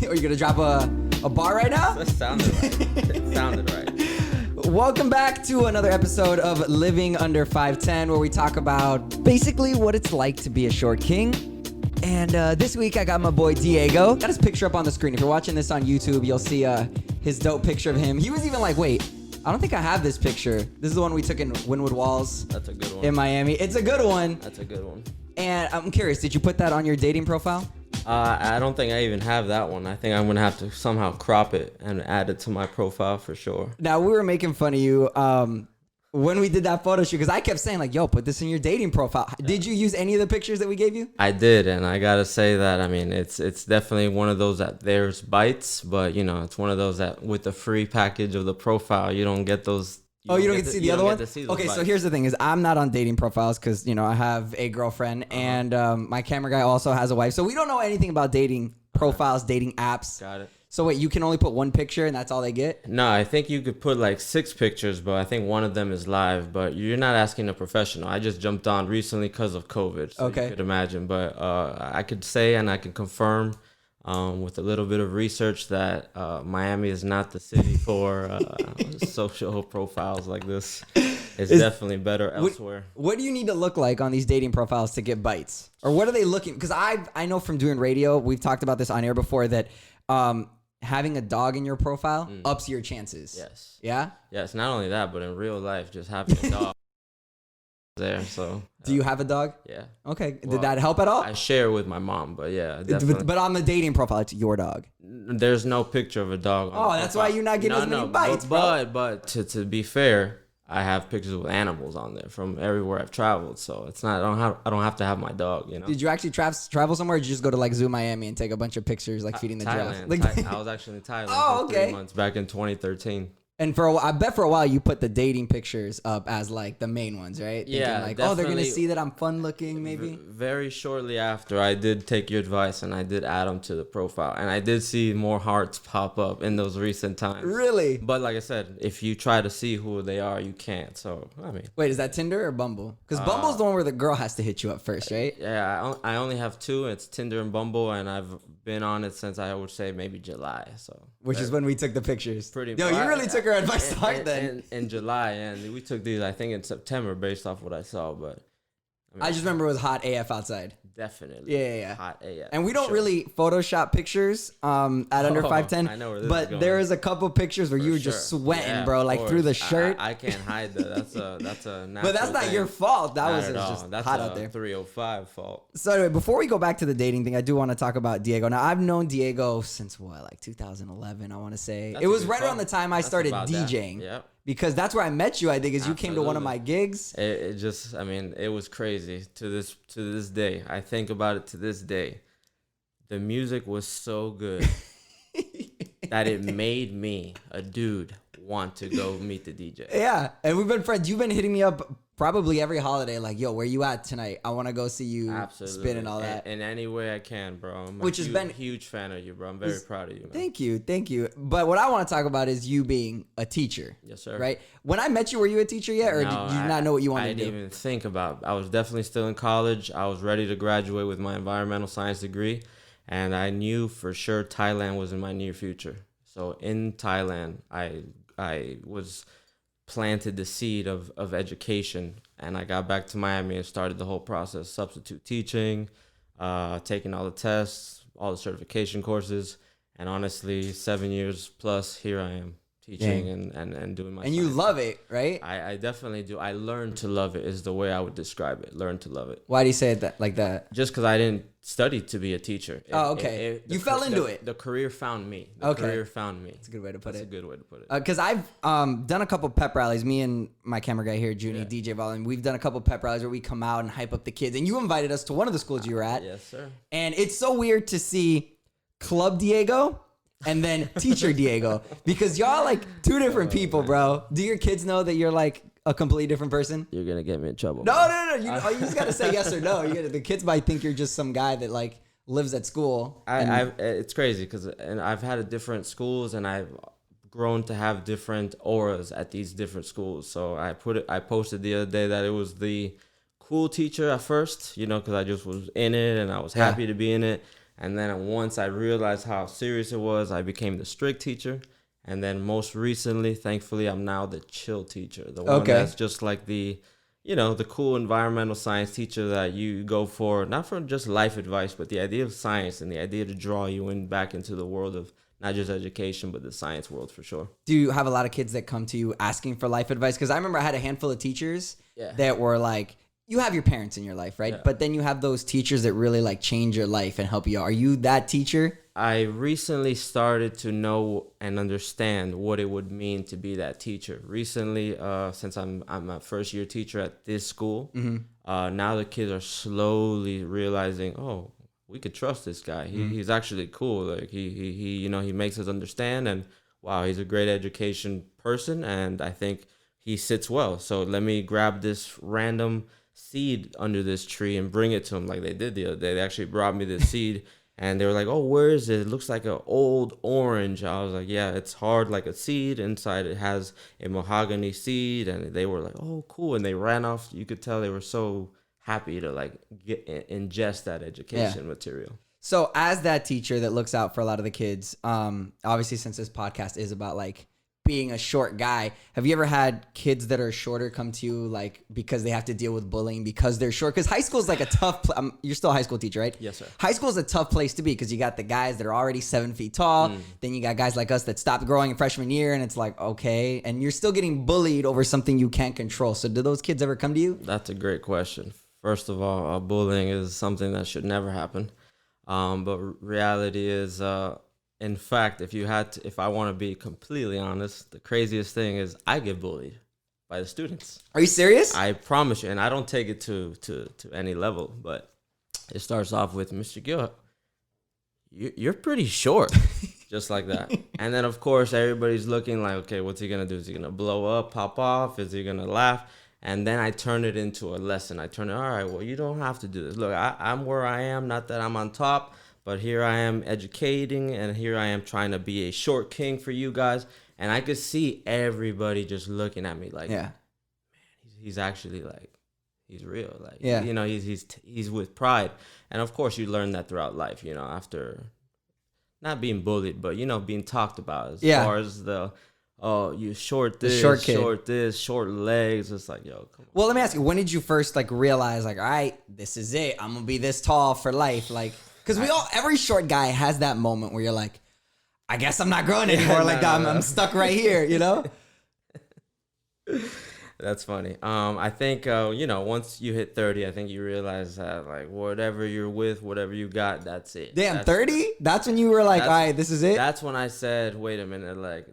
Are you gonna drop a bar right now? That sounded right. It sounded right. Welcome back to another episode of Living Under 5'10", where we talk about basically what it's like to be a short king. And this week I got my boy Diego. Got his picture up on the screen. If you're watching this on YouTube, you'll see his dope picture of him. He was even like, wait, I don't think I have this picture. This is the one we took in Wynwood Walls. That's a good one. In Miami. It's a good one. That's a good one. And I'm curious, did you put that on your dating profile? I don't think I even have that one. I think I'm gonna have to somehow crop it and add it to my profile for sure. Now, we were making fun of you when we did that photo shoot, because I kept saying like, yo, put this in your dating profile. Yeah. Did you use any of the pictures that we gave you? I did, and I gotta say that, I mean, it's definitely one of those that there's bites, but you know, it's one of those that with the free package of the profile, you don't get those. You don't get to see the other one? Okay, so here's the thing is I'm not on dating profiles because, you know, I have a girlfriend and my camera guy also has a wife. So we don't know anything about dating profiles, dating apps. Got it. So wait, you can only put one picture and that's all they get? No, I think you could put like 6 pictures, but I think one of them is live. But you're not asking a professional. I just jumped on recently because of COVID. So okay. You could imagine. But I could say and I can confirm with a little bit of research that Miami is not the city for social profiles like this. It's definitely better elsewhere. What do you need to look like on these dating profiles to get bites? Or what are they looking? Because I know from doing radio, we've talked about this on air before, that having a dog in your profile ups your chances. Yes. Yeah? Yes, not only that, but in real life, just having a dog there. So do you have a dog? Yeah. Okay. Well, did that help at all? I share with my mom, but yeah, definitely. But on the dating profile, it's your dog. There's no picture of a dog. Oh, that's why you're not getting as many bites, bro. But to be fair, I have pictures with animals on there from everywhere I've traveled, so it's not. I don't have to have my dog. You know. Did you actually travel somewhere? Or did you just go to like Zoo Miami and take a bunch of pictures, like feeding the giraffes? I was actually in Thailand for 3 months back in 2013. And I bet for a while you put the dating pictures up as like the main ones, right? Yeah, Thinking like, oh, they're gonna see that I'm fun looking, maybe. Very shortly after, I did take your advice and I did add them to the profile, and I did see more hearts pop up in those recent times. Really? But like I said, if you try to see who they are, you can't. So I mean, wait, is that Tinder or Bumble? Because Bumble's the one where the girl has to hit you up first, right? Yeah, I only have 2. It's Tinder and Bumble, and I've been on it since I would say maybe July. So which is when we took the pictures. Pretty. Yo, you really took her advice to heart then. In July, and we took these I think in September based off what I saw, but I just remember it was hot AF outside. Definitely. Yeah. Hot AF. And we don't really Photoshop pictures at under 5'10". I know where this but is going. there is a couple pictures where you were just sweating, bro, like through the shirt. I can't hide that. That's a natural But that's not thing. your fault. That was just that's hot out there. 305 fault. So anyway, before we go back to the dating thing, I do want to talk about Diego. Now, I've known Diego since like 2011, I want to say. It was right around the time I started DJing. Yep. Because that's where I met you, I think, is you came to one of my gigs. It just, I mean, it was crazy to this day. I think about it to this day. The music was so good that it made me, a dude, want to go meet the DJ. Yeah, and we've been friends. You've been hitting me up probably every holiday, like, yo, where you at tonight? I want to go see you spin and all that. In any way I can, bro. I'm a huge fan of you, bro. I'm very proud of you, man. Thank you. But what I want to talk about is you being a teacher. Yes, sir. Right? When I met you, were you a teacher yet, or did you not know what you wanted to do? I didn't even think about it. I was definitely still in college. I was ready to graduate with my environmental science degree, and I knew for sure Thailand was in my near future. So in Thailand, I was planted the seed of education, and I got back to Miami and started the whole process, substitute teaching, taking all the tests, all the certification courses, and honestly 7 years plus here I am teaching and doing my and you love it, right? I definitely do. I learned to love it is the way I would describe it. Learn to love it. Why do you say it like that? Just because I didn't study to be a teacher. Okay. You fell into it. The career found me. The career found me. That's a good way to put it. That's a good way to put it. Because I've done a couple pep rallies. Me and my camera guy here, Junie, DJ Volume, we've done a couple pep rallies where we come out and hype up the kids. And you invited us to one of the schools you were at. Yes, sir. And it's so weird to see Club Diego and then Teacher Diego, because y'all like 2 different people, bro. Do your kids know that you're like a completely different person? You're gonna get me in trouble. No. You just gotta say yes or no. The kids might think you're just some guy that like lives at school. It's crazy because I've had different schools and I've grown to have different auras at these different schools. So I posted the other day that it was the cool teacher at first, because I just was in it and I was happy to be in it. And then once I realized how serious it was, I became the strict teacher. And then most recently, thankfully, I'm now the chill teacher. The one that's just like the cool environmental science teacher that you go for, not for just life advice, but the idea of science and the idea to draw you in back into the world of not just education, but the science world for sure. Do you have a lot of kids that come to you asking for life advice? Because I remember I had a handful of teachers that were like, you have your parents in your life, right? Yeah. But then you have those teachers that really like change your life and help you out. Are you that teacher? I recently started to know and understand what it would mean to be that teacher. Recently, since I'm a first year teacher at this school, now the kids are slowly realizing, oh, we could trust this guy. He's actually cool. Like he makes us understand, and wow, he's a great education person, and I think he sits well. So let me grab this random seed under this tree and bring it to him like they did the other day. They actually brought me this seed. And they were like, oh, where is it? It looks like an old orange. I was like, yeah, it's hard like a seed. Inside it has a mahogany seed. And they were like, oh, cool. And they ran off. You could tell they were so happy to like ingest that education material. So as that teacher that looks out for a lot of the kids, obviously since this podcast is about like being a short guy, have you ever had kids that are shorter come to you like because they have to deal with bullying because they're short? Because high school is like a tough you're still a high school teacher, right? Yes, sir. High school is a tough place to be because you got the guys that are already 7 feet tall. Then you got guys like us that stopped growing in freshman year, and it's like, okay, and you're still getting bullied over something you can't control. So do those kids ever come to you? That's a great question. First of all, bullying is something that should never happen. But reality is, in fact, if I want to be completely honest, the craziest thing is I get bullied by the students. Are you serious? I promise you, and I don't take it to any level, but it starts off with, Mr. Gil, you're pretty short, just like that. And then, of course, everybody's looking like, okay, what's he going to do? Is he going to blow up, pop off? Is he going to laugh? And then I turn it into a lesson. I turn it, all right, well, you don't have to do this. Look, I'm where I am, not that I'm on top. But here I am educating, and here I am trying to be a short king for you guys. And I could see everybody just looking at me like, man, he's actually like, he's real. Like, he's with pride. And of course, you learn that throughout life, after not being bullied, but, being talked about as far as you short this, short legs. It's like, yo, come on. Well, let me ask you, when did you first like realize like, all right, this is it. I'm going to be this tall for life. Like, because every short guy has that moment where you're like, I guess I'm not growing anymore. I'm stuck right here, That's funny. I think, once you hit 30, I think you realize that like whatever you're with, whatever you got, that's it. Damn, 30? That's when you were like, all right, this is it? That's when I said, wait a minute, like,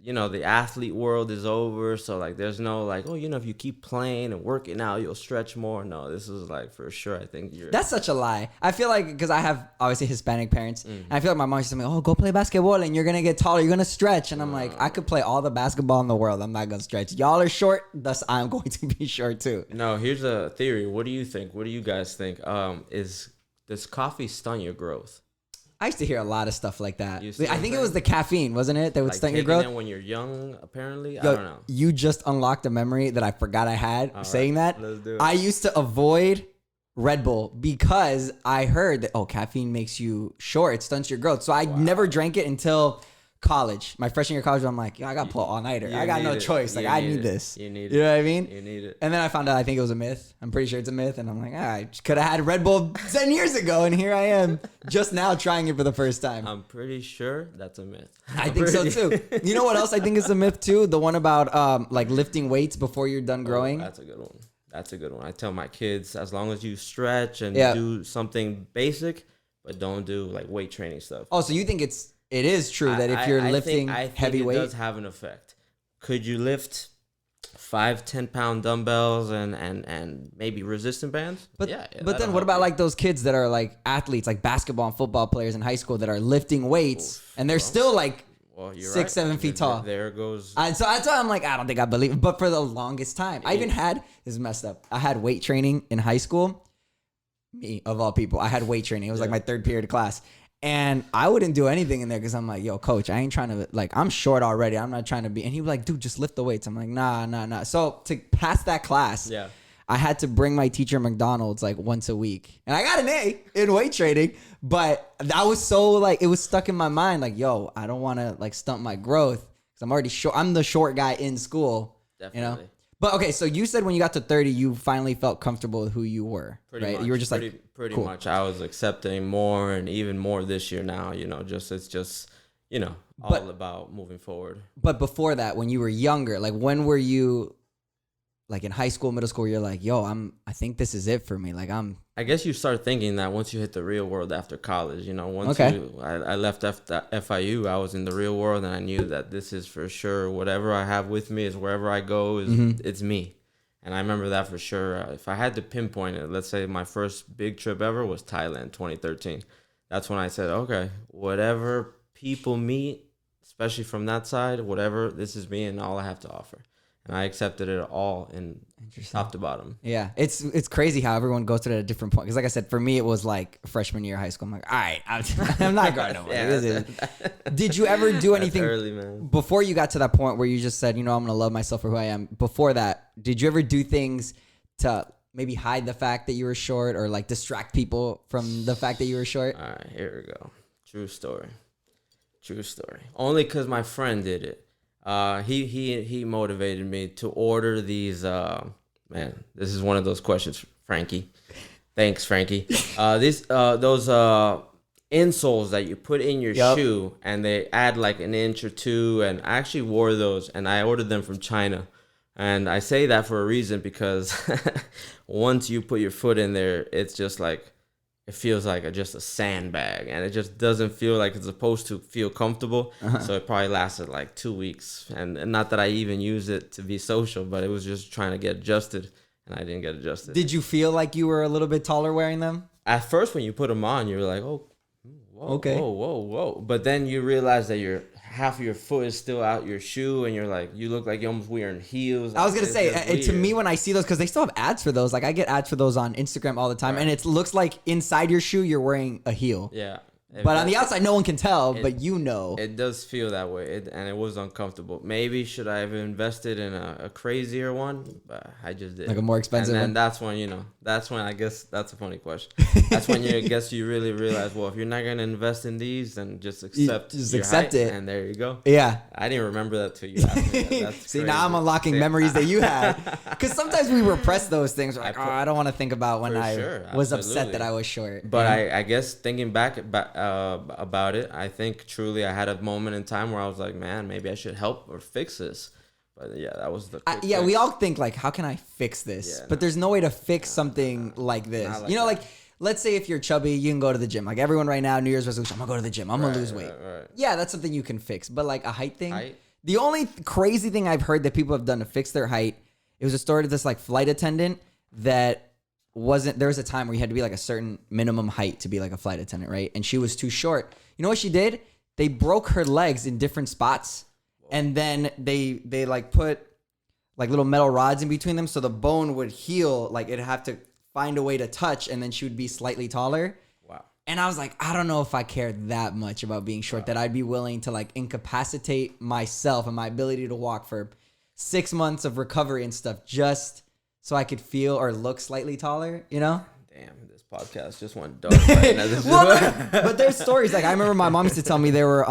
the athlete world is over. So like, there's no like, if you keep playing and working out, you'll stretch more. No, this is like for sure. I think that's such a lie. I feel like, because I have obviously Hispanic parents, and I feel like my mom used to tell me, oh, go play basketball and you're going to get taller. You're going to stretch. And I'm like, I could play all the basketball in the world. I'm not going to stretch. Y'all are short. Thus I'm going to be short too. No, here's a theory. What do you think? What do you guys think? Does coffee stunt your growth? I used to hear a lot of stuff like that. I think it was the caffeine, wasn't it? That would stunt your growth? When you're young, apparently? I don't know. You just unlocked a memory that I forgot I had saying that. Let's do it. I used to avoid Red Bull because I heard that, caffeine makes you short. It stunts your growth. So I never drank it until college. My freshman year of college, I'm like, I got to pull all-nighter. I got no choice. Like, I need this. You need it. You know what I mean? You need it. And then I found out I think it was a myth. I'm pretty sure it's a myth. And I'm like, I could have had Red Bull 10 years ago. And here I am just now trying it for the first time. I'm pretty sure that's a myth. I think so too. You know what else I think is a myth too? The one about like lifting weights before you're done growing. That's a good one. I tell my kids, as long as you stretch and do something basic, but don't do like weight training stuff. Oh, so you think it is true that if you're lifting heavy weight, it does have an effect. Could you lift 5-10 pound dumbbells and maybe resistance bands? But then what about like those kids that are like athletes, like basketball and football players in high school that are lifting weights and they're still like 6-7 feet tall? There goes. So that's why I'm like, I don't think I believe it. But for the longest time, I even had, this is messed up, I had weight training in high school. Me, of all people, I had weight training. It was like my third period of class. And I wouldn't do anything in there because I'm like, yo, coach, I ain't trying to, like, I'm short already. I'm not trying to be. And he was like, dude, just lift the weights. I'm like, nah. So to pass that class, I had to bring my teacher McDonald's like once a week. And I got an A in weight training, but that was so like, it was stuck in my mind. Like, yo, I don't want to like stunt my growth because I'm already short. I'm the short guy in school. Definitely. You know? But okay, so you said when you got to 30, you finally felt comfortable with who you were, Pretty right? much, You were just pretty cool. much. I was accepting more and even more this year now, it's just, all about moving forward. But before that, when you were younger, like when were you like in high school, middle school, you're like, yo, I think this is it for me. Like I guess you start thinking that once you hit the real world after college, I left FIU, I was in the real world and I knew that this is for sure. Whatever I have with me is wherever I go it's me. And I remember that for sure. If I had to pinpoint it, let's say my first big trip ever was Thailand, 2013. That's when I said, okay, whatever people meet, especially from that side, whatever, this is me and all I have to offer. And I accepted it all in top to bottom. Yeah, it's crazy how everyone goes through it at a different point. Because like I said, for me, it was like freshman year of high school. I'm like, all right, I'm not going nowhere. Did you ever do anything early, man. Before you got to that point where you just said, I'm going to love myself for who I am? Before that, did you ever do things to maybe hide the fact that you were short or like distract people from the fact that you were short? All right, here we go. True story. Only because my friend did it. He motivated me to order these. Man, this is one of those questions, Frankie. Thanks, Frankie. Those insoles that you put in your shoe, and they add like an inch or two. And I actually wore those, and I ordered them from China. And I say that for a reason because once you put your foot in there, it's just like. It feels like just a sandbag, and it just doesn't feel like it's supposed to feel comfortable. So it probably lasted like 2 weeks. And not that I even used it to be social, but it was just trying to get adjusted, and I didn't get adjusted. Did you feel like you were a little bit taller wearing them? At first, when you put them on, you were like, oh, whoa, okay. Whoa. But then you realize that half of your foot is still out your shoe, and you're like, you look like you're almost wearing heels. I was gonna say, to me, when I see those, because they still have ads for those, like I get ads for those on Instagram all the time, and it looks like inside your shoe you're wearing a heel. Yeah. But on the outside, no one can tell, but It does feel that way, and it was uncomfortable. Maybe should I have invested in a crazier one? But I just did. Like a more expensive one? And that's when I guess that's a funny question. That's when you really realize, well, if you're not going to invest in these, then just accept it. And there you go. Yeah. I didn't remember that till you asked me that. That's See, crazy. now I'm unlocking memories that you had. Because sometimes we repress those things. We're like, I don't want to think about when I was upset that I was short. But I guess thinking back about it, I think truly I had a moment in time where I was like, man, maybe I should help or fix this. But yeah, that was the fix. We all think like, how can I fix this? But there's no way to fix something like this. Like let's say if you're chubby, you can go to the gym. Like everyone right now, New Year's resolution, I'm gonna go to the gym, I'm gonna lose weight. Right. Yeah, that's something you can fix. But like a height thing, the only crazy thing I've heard that people have done to fix their height, it was a story of this like flight attendant that there was a time where you had to be like a certain minimum height to be like a flight attendant, right? And she was too short. You know what she did? They broke her legs in different spots. And then they like put like little metal rods in between them so the bone would heal. Like it'd have to find a way to touch, and then she would be slightly taller. Wow. And I was like, I don't know if I care that much about being short that I'd be willing to like incapacitate myself and my ability to walk for 6 months of recovery and stuff just so I could feel or look slightly taller, Damn, this podcast just went dark right now. But there's stories. Like I remember my mom used to tell me there were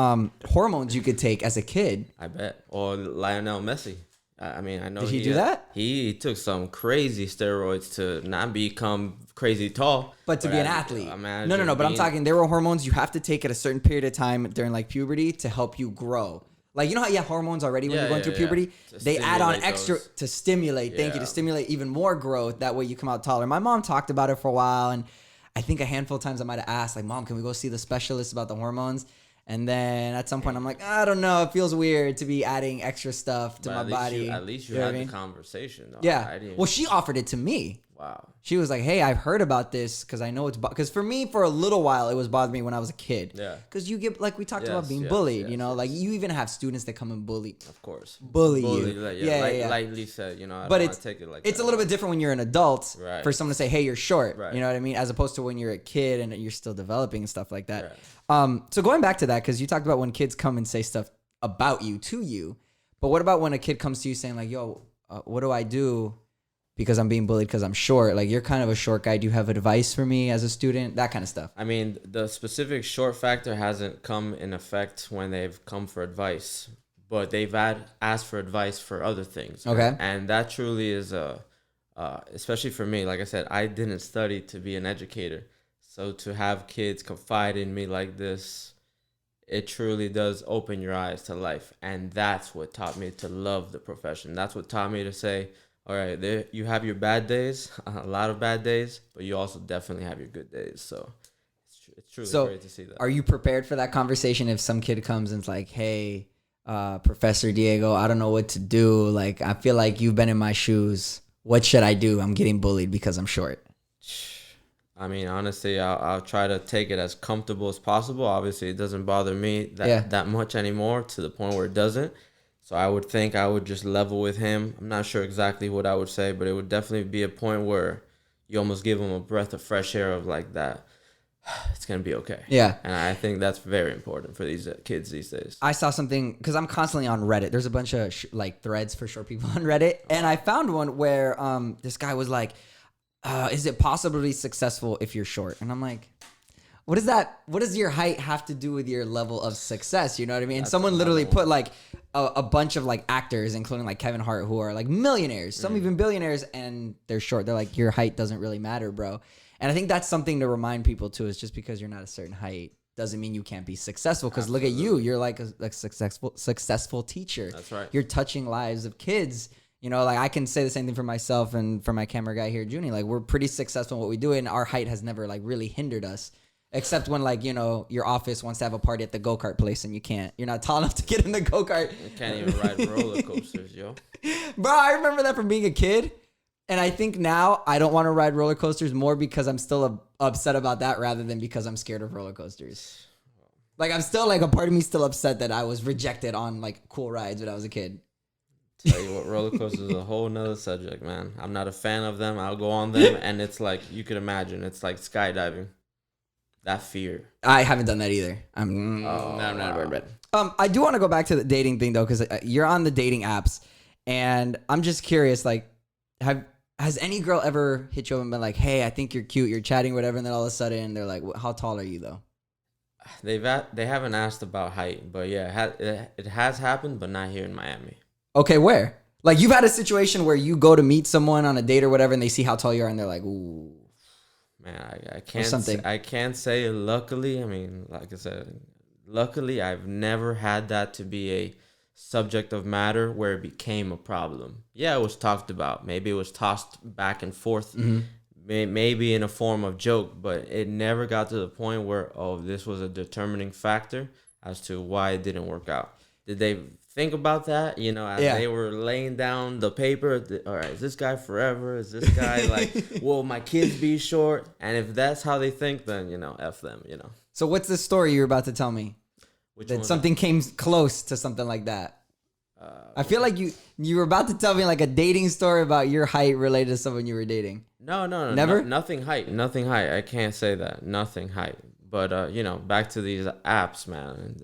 hormones you could take as a kid. I bet. Or Lionel Messi. I know. Did he do that? He took some crazy steroids to not become crazy tall, but to be an athlete. No. But I'm talking. There were hormones you have to take at a certain period of time during like puberty to help you grow. Like how you have hormones already when you're going through puberty. They add on extra to stimulate. Thank you, to stimulate even more growth. That way you come out taller. My mom talked about it for a while, and I think a handful of times I might have asked, like, Mom, can we go see the specialist about the hormones? And then at some point I'm like, I don't know. It feels weird to be adding extra stuff to my body. At least you had the conversation, though. Yeah. Well, she offered it to me. Wow. She was like, hey, I've heard about this because I know it's because for me, for a little while, it was bothering me when I was a kid. Yeah. Because you get, like we talked about being bullied, like you even have students that come and bully. Of course. Bully you. Like, lightly said, I don't want to take it like it's that. a little bit different when you're an adult for someone to say, hey, you're short. Right. You know what I mean? As opposed to when you're a kid and you're still developing and stuff like that. Right. So going back to that, because you talked about when kids come and say stuff about you to you, but what about when a kid comes to you saying like, yo, what do I do because I'm being bullied because I'm short. Like, you're kind of a short guy. Do you have advice for me as a student? That kind of stuff. I mean, the specific short factor hasn't come in effect when they've come for advice, but they've asked for advice for other things. Okay. And that truly is especially for me, like I said, I didn't study to be an educator. So to have kids confide in me like this, it truly does open your eyes to life. And that's what taught me to love the profession. That's what taught me to say, all right, there you have your bad days, a lot of bad days, but you also definitely have your good days. So it's truly great to see that. Are you prepared for that conversation if some kid comes and's like, hey, Professor Diego, I don't know what to do. Like, I feel like you've been in my shoes. What should I do? I'm getting bullied because I'm short. I mean, honestly, I'll try to take it as comfortable as possible. Obviously, it doesn't bother me that much anymore, to the point where it doesn't. So I would think I would just level with him. I'm not sure exactly what I would say, but it would definitely be a point where you almost give him a breath of fresh air of like that. It's going to be okay. Yeah. And I think that's very important for these kids these days. I saw something, because I'm constantly on Reddit. There's a bunch of threads for short people on Reddit. And I found one where this guy was like, is it possible to be successful if you're short? And I'm like, what is that? What does your height have to do with your level of success? You know what I mean? And someone literally put like a bunch of like actors, including like Kevin Hart, who are like millionaires, some even billionaires, and they're short. They're like, your height doesn't really matter, bro. And I think that's something to remind people too, is just because you're not a certain height doesn't mean you can't be successful. Because look at you, you're like a successful teacher. That's right. You're touching lives of kids. You know, like I can say the same thing for myself and for my camera guy here, Junie. Like, we're pretty successful in what we do, and our height has never like really hindered us. Except when, like, you know, your office wants to have a party at the go-kart place and you're not tall enough to get in the go-kart. You can't even ride roller coasters, yo. Bro, I remember that from being a kid. And I think now I don't want to ride roller coasters more because I'm still upset about that rather than because I'm scared of roller coasters. Like, I'm still, like, a part of me still upset that I was rejected on, like, cool rides when I was a kid. Tell you what, roller coasters is a whole nother subject, man. I'm not a fan of them. I'll go on them, and it's like, you could imagine, it's like skydiving. That fear. I haven't done that either. I'm not worried about it. I do want to go back to the dating thing, though, because you're on the dating apps, and I'm just curious, like, has any girl ever hit you up and been like, hey, I think you're cute, you're chatting, whatever, and then all of a sudden they're like, how tall are you, though? They haven't asked about height, but yeah, it has happened, but not here in Miami. Okay, where? Like, you've had a situation where you go to meet someone on a date or whatever, and they see how tall you are, and they're like, ooh. Man, I can't say luckily. I mean, like I said, luckily I've never had that to be a subject of matter where it became a problem. Yeah, it was talked about. Maybe it was tossed back and forth, maybe in a form of joke, but it never got to the point where, oh, this was a determining factor as to why it didn't work out. Did they think about that, you know, as they were laying down the paper? All right, is this guy forever? Is this guy like, will my kids be short? And if that's how they think, then, you know, F them, you know. So what's the story you're about to tell me? That something came close to something like that. I feel like you were about to tell me like a dating story about your height related to someone you were dating. No. Never? Nothing height. I can't say that. Nothing height. But, you know, back to these apps, man.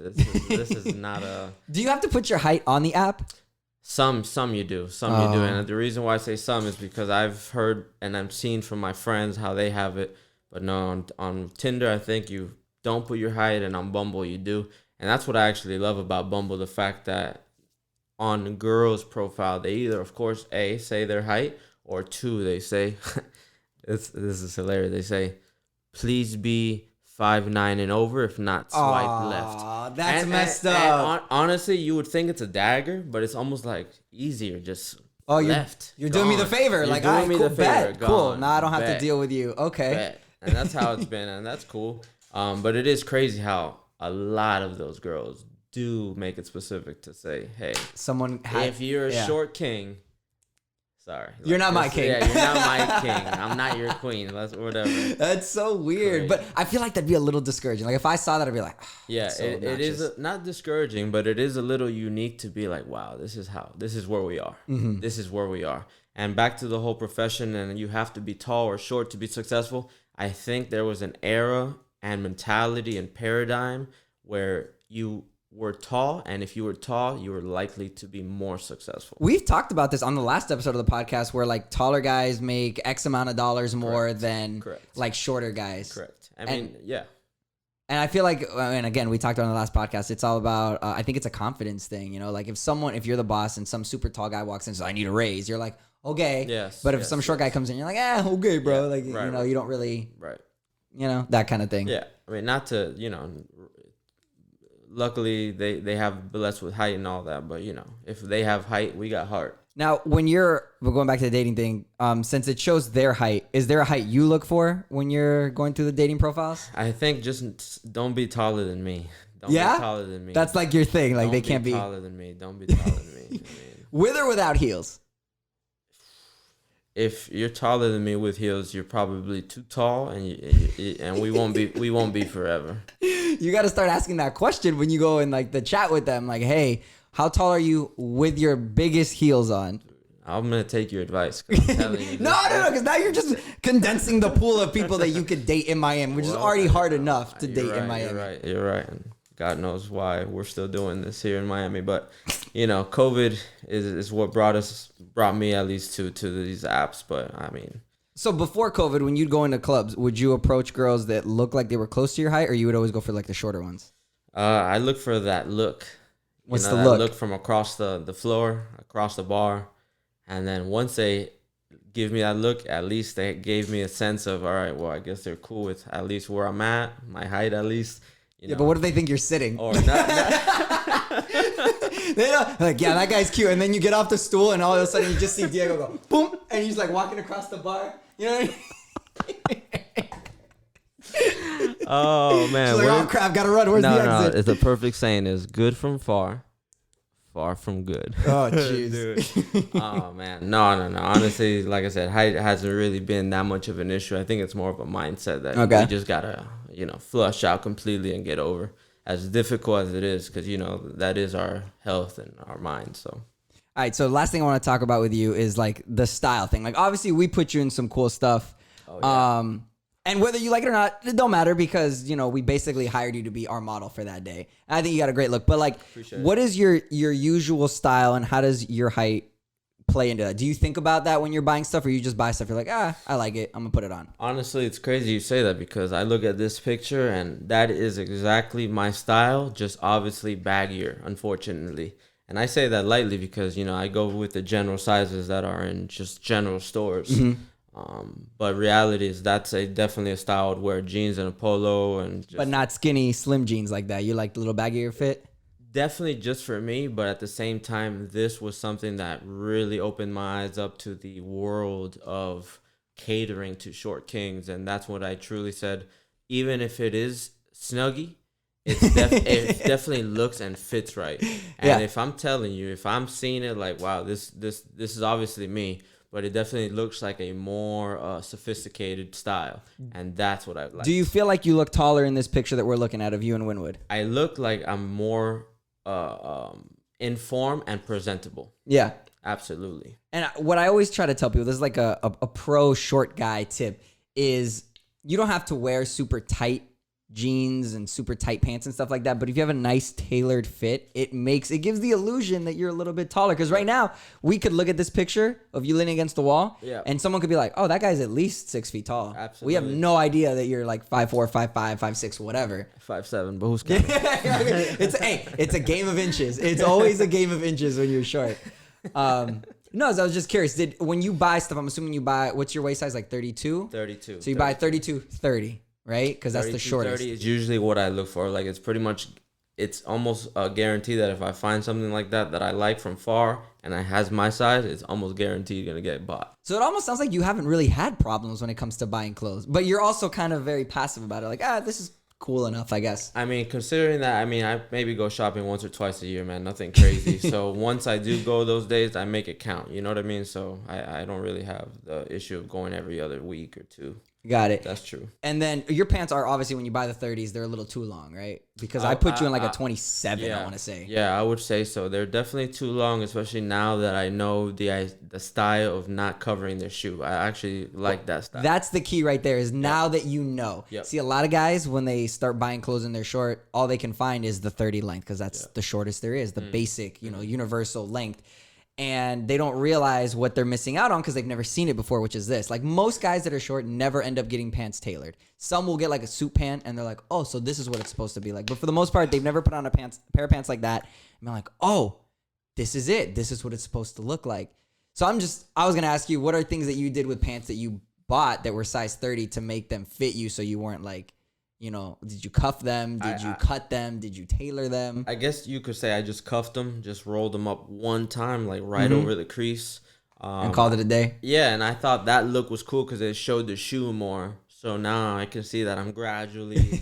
This is not a... Do you have to put your height on the app? Some you do. You do. And the reason why I say some is because I've heard and I've seen from my friends how they have it. But no, on Tinder, I think you don't put your height, and on Bumble, you do. And that's what I actually love about Bumble, the fact that on girls' profile, they either, of course, A, say their height, or two, they say, this is hilarious, they say, please be 5'9" and over, if not, swipe left. That's messed up. And honestly, you would think it's a dagger, but it's almost like easier, just left. You're doing me the favor. You're like, doing me cool, the favor. Cool. Now I don't have to deal with you. Okay. Bet. And that's how it's been, and that's cool. But it is crazy how a lot of those girls do make it specific to say, hey, if you're a short king, sorry. You're not my king. Yeah, you're not my king. I'm not your queen. Whatever. That's so weird. But I feel like that'd be a little discouraging. Like, if I saw that, I'd be like, yeah, so it is not discouraging, but it is a little unique to be like, wow, this is where we are. Mm-hmm. This is where we are. And back to the whole profession, and you have to be tall or short to be successful. I think there was an era and mentality and paradigm where you were tall, and if you were tall, you were likely to be more successful. We've talked about this on the last episode of the podcast where like taller guys make X amount of dollars more than like shorter guys. Correct. I mean, yeah. And I feel like, and again, we talked about on the last podcast, it's all about, I think it's a confidence thing, you know, like if you're the boss and some super tall guy walks in and says, I need a raise, you're like, okay. Yes. But if some short guy comes in, you're like, okay, bro. Like, you know, you don't really, you know, that kind of thing. Yeah. I mean, not to, you know, luckily they have blessed with height and all that, but you know, if they have height, we got heart. Now, when we're going back to the dating thing, since it shows their height, is there a height you look for when you're going through the dating profiles? I think just don't be taller than me. Don't be taller than me. That's like your thing. Like, they can't be taller than me. Don't be taller than me. I mean, with or without heels? If you're taller than me with heels, you're probably too tall, and we won't be forever. You got to start asking that question when you go in like the chat with them. Like, hey, how tall are you with your biggest heels on? I'm gonna take your advice. I'm telling you no, because now you're just condensing the pool of people that you could date in Miami, which is already hard enough to date in Miami. You're right. And God knows why we're still doing this here in Miami, but you know, COVID is what brought me at least to these apps. But I mean, so before COVID, when you'd go into clubs, would you approach girls that look like they were close to your height, or you would always go for like the shorter ones? I look for that look. What's the look? Look from across the floor, across the bar, and then once they give me that look, at least they gave me a sense of, all right, well, I guess they're cool with at least where I'm at, my height at least. You know. But what if they think you're sitting? Or not. They know, like, yeah, that guy's cute. And then you get off the stool and all of a sudden you just see Diego go, boom. And he's like walking across the bar. You know what I mean? Oh, man. She's like, oh, crap, gotta run. Where's the exit? No, it's a perfect saying is good from far, far from good. Oh, jeez. Oh, man. No. Honestly, like I said, height hasn't really been that much of an issue. I think it's more of a mindset that we just gotta, you know, flush out completely and get over. As difficult as it is, because, you know, that is our health and our mind, so. All right, so last thing I want to talk about with you is, like, the style thing. Like, obviously, we put you in some cool stuff. Oh, yeah. And whether you like it or not, it don't matter because, you know, we basically hired you to be our model for that day. And I think you got a great look. But, like, what is your usual style and how does your height play into that? Do you think about that when you're buying stuff or you just buy stuff? You're like, I like it. I'm going to put it on. Honestly, it's crazy you say that because I look at this picture and that is exactly my style, just obviously baggier, unfortunately. And I say that lightly because, you know, I go with the general sizes that are in just general stores. Mm-hmm. But reality is that's definitely a style I would wear jeans and a polo and just, but not skinny slim jeans like that. You like the little baggier fit? Definitely just for me, but at the same time, this was something that really opened my eyes up to the world of catering to short kings, and that's what I truly said. Even if it is snuggy, it definitely looks and fits right. And if I'm telling you, if I'm seeing it like, wow, this is obviously me. But it definitely looks like a more sophisticated style. And that's what I like. Do you feel like you look taller in this picture that we're looking at of you and Winwood? I look like I'm more in form and presentable. Yeah. Absolutely. And what I always try to tell people, this is like a pro short guy tip, is you don't have to wear super tight jeans and super tight pants and stuff like that, but if you have a nice tailored fit, it gives the illusion that you're a little bit taller, because right now we could look at this picture of you leaning against the wall and someone could be like, oh, that guy's at least 6 feet tall. Absolutely. We have no idea that you're like 5'4", 5'5", 5'6", whatever. 5'7", but who's counting? It's a game of inches. It's always a game of inches when you're short. No, so I was just curious, when you buy stuff, I'm assuming you buy, what's your waist size, like 32? 32. So you buy 32, 30. Right? Because that's the shortest. 30 is usually what I look for. Like, it's almost a guarantee that if I find something like that I like from far and it has my size, it's almost guaranteed going to get bought. So it almost sounds like you haven't really had problems when it comes to buying clothes, but you're also kind of very passive about it. Like, this is cool enough, I guess. I mean, considering that, I maybe go shopping once or twice a year, man. Nothing crazy. So once I do go those days, I make it count. You know what I mean? So I don't really have the issue of going every other week or two. Got it. That's true. And then your pants are obviously, when you buy the 30s, they're a little too long, right? Because I put you in like a 27, yeah, I want to say. Yeah, I would say so. They're definitely too long, especially now that I know the style of not covering their shoe. I actually like that style. That's the key right there, is now that you know. Yep. See, a lot of guys, when they start buying clothes and they're short, all they can find is the 30 length, because that's the shortest there is, the basic, universal length. And they don't realize what they're missing out on because they've never seen it before, which is this. Like, most guys that are short never end up getting pants tailored. Some will get like a suit pant and they're like, oh, so this is what it's supposed to be like. But for the most part, they've never put on a pair of pants like that. And they're like, oh, this is it. This is what it's supposed to look like. So I was going to ask you, what are things that you did with pants that you bought that were size 30 to make them fit you so you weren't like, did you cuff them? Did you cut them? Did you tailor them? I guess you could say I just cuffed them, just rolled them up one time, like right over the crease. And called it a day? Yeah, and I thought that look was cool because it showed the shoe more. So now I can see that I'm gradually...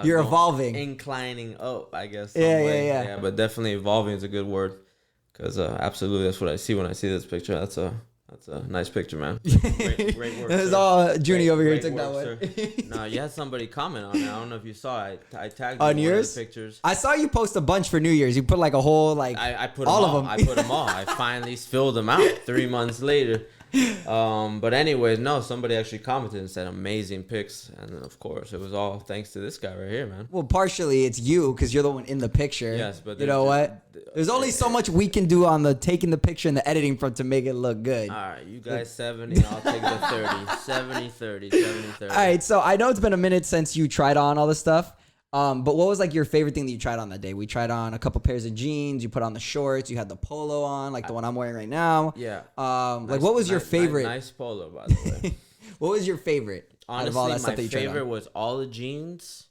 You're evolving. Inclining up, I guess. Yeah. But definitely evolving is a good word. Because absolutely that's what I see when I see this picture. That's a nice picture, man. Great work. It was all Junie over here took that one. No, you had somebody comment on it. I don't know if you saw it. I tagged on you in yours? one of the pictures. I saw you post a bunch for New Year's. You put like a whole I put all them of them. I put them all. I finally filled them out 3 months later. But anyways, no, somebody actually commented and said amazing pics, and of course it was all thanks to this guy right here, man. Well, partially it's you because you're the one in the picture. Yes, but you know what? There's only so much we can do on the taking the picture and the editing to make it look good. All right, you guys 70, I'll take the 30. 70, 30, 70, 30. All right, so I know it's been a minute since you tried on all this stuff. But what was like your favorite thing that you tried on that day? We tried on a couple pairs of jeans. You put on the shorts. You had the polo on, like the one I'm wearing right now. Yeah. Like what was your favorite? Nice polo, by the way. What was your favorite? Honestly, out of all that stuff my that you tried favorite on? was all the jeans,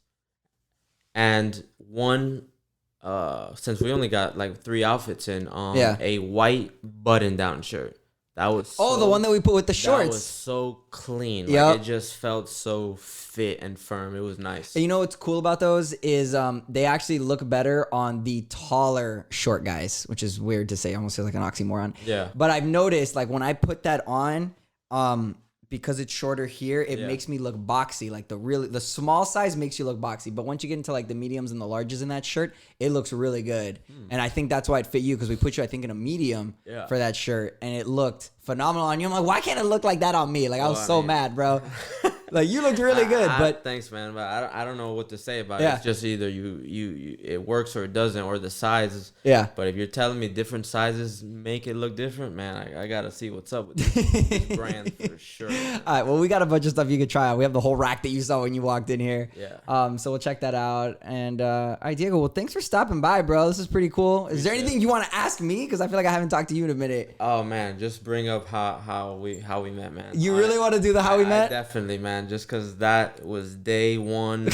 and one. Since we only got like 3 outfits in, a white button-down shirt. That was the one that we put with the shorts. That was so clean. Yep. Like, it just felt so fit and firm. It was nice. And you know what's cool about those is they actually look better on the taller short guys, which is weird to say. I almost feel like an oxymoron. Yeah. But I've noticed like when I put that on, because it's shorter here, it makes me look boxy. Like the small size makes you look boxy, but once you get into like the mediums and the larges in that shirt, it looks really good. And I think that's why it fit you, because we put you, I think, in a medium for that shirt, and it looked phenomenal on you. I'm like, why can't it look like that on me? Like I was mad, bro. Like you looked really good, but thanks, man. But I don't know what to say about it. It's just either you it works or it doesn't, or the sizes. Yeah. But if you're telling me different sizes make it look different, man, I gotta see what's up with this brand for sure. All right, well, we got a bunch of stuff you could try out. We have the whole rack that you saw when you walked in here. Yeah. So we'll check that out. And all right, Diego, well, thanks for stopping by, bro. This is pretty cool. Is there anything you want to ask me? Because I feel like I haven't talked to you in a minute. Oh man, just bring up how we met, man. You really want to do the how we met? Definitely, man. Just because that was day one,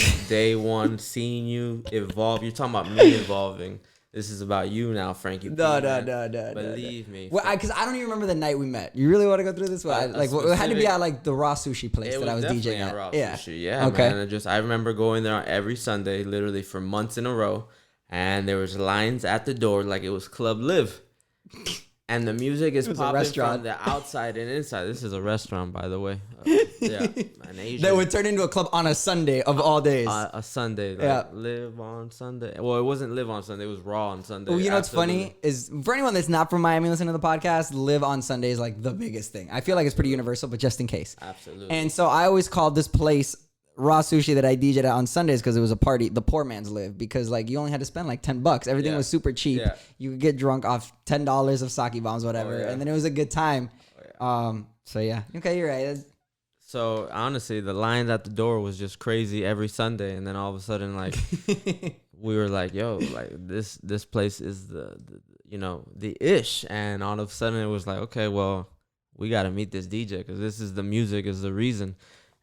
seeing you evolve. You're talking about me evolving. This is about you now, Frankie P. No. Believe me. Well, because I don't even remember the night we met. You really want to go through this? Like, it had to be at like the raw sushi place that I was DJing at. Raw sushi. Yeah, okay. Man. And I remember going there every Sunday, literally for months in a row, and there was lines at the door like it was Club Live. And the music is popping from the outside and inside. This is a restaurant, by the way. An Asian. That would turn into a club on a Sunday of all days. A Sunday. Live on Sunday. Well, it wasn't Live on Sunday. It was Raw on Sunday. Well, you know what's funny is for anyone that's not from Miami listening to the podcast, Live on Sunday is like the biggest thing. I feel like it's pretty universal, but just in case. Absolutely. And so I always called this place Raw Sushi that I DJ'd at on Sundays because it was a party, the poor man's Live, because like you only had to spend like $10. Everything was super cheap. Yeah. You could get drunk off $10 of sake bombs, whatever, and then it was a good time. So yeah, okay, you're right. So honestly, the lines at the door was just crazy every Sunday, and then all of a sudden, like we were like, "Yo, like this place is the ish," and all of a sudden it was like, "Okay, well, we got to meet this DJ because this is the music is the reason."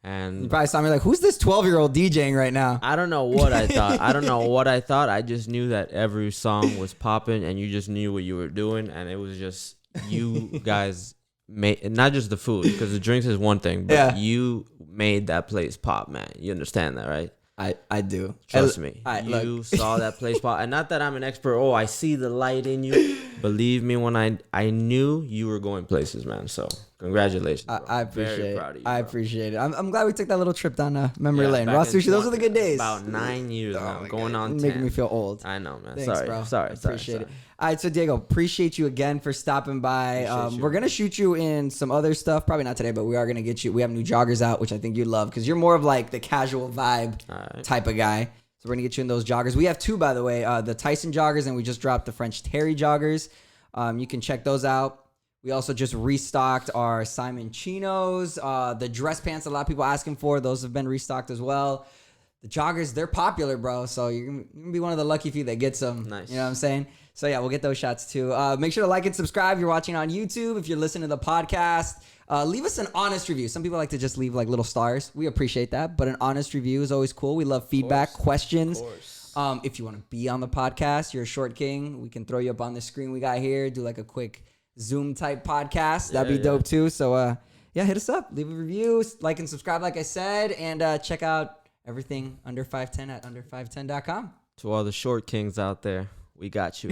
And you probably saw me like, who's this 12-year-old DJing right now? I don't know what I thought. I just knew that every song was popping and you just knew what you were doing. And it was just you guys made, not just the food, because the drinks is one thing, but you made that place pop, man. You understand that, right? I do. Trust me. You saw that place pop. And not that I'm an expert. Oh, I see the light in you. Believe me, when I knew you were going places, man. So congratulations. Bro. I appreciate Very it. proud of you, I bro. appreciate it. I'm glad we took that little trip down memory lane. back Raw in sushi, those are the good days. About 9 years now, going on 10. Making me feel old. I know, man. Thanks, sorry, bro. sorry, Appreciate sorry. it. All right, so Diego, appreciate you again for stopping by. Appreciate you. We're gonna shoot you in some other stuff, probably not today, but we are gonna get you. We have new joggers out, which I think you'd love because you're more of like the casual vibe type of guy. So we're gonna get you in those joggers. We have two, by the way, the Tyson joggers, and we just dropped the French Terry joggers. You can check those out. We also just restocked our Simon chinos, the dress pants a lot of people asking for. Those have been restocked as well. The joggers, they're popular, bro. So you're gonna be one of the lucky few that gets them. Nice. You know what I'm saying? So yeah, we'll get those shots too. Make sure to like and subscribe if you're watching on YouTube. If you're listening to the podcast, leave us an honest review. Some people like to just leave like little stars. We appreciate that, but an honest review is always cool. We love feedback, questions. If you want to be on the podcast, you're a short king, we can throw you up on the screen we got here. Do like a quick Zoom type podcast. That'd be dope too. So hit us up, leave a review, like and subscribe like I said, and check out everything under 510 at under510.com. To all the short kings out there, we got you.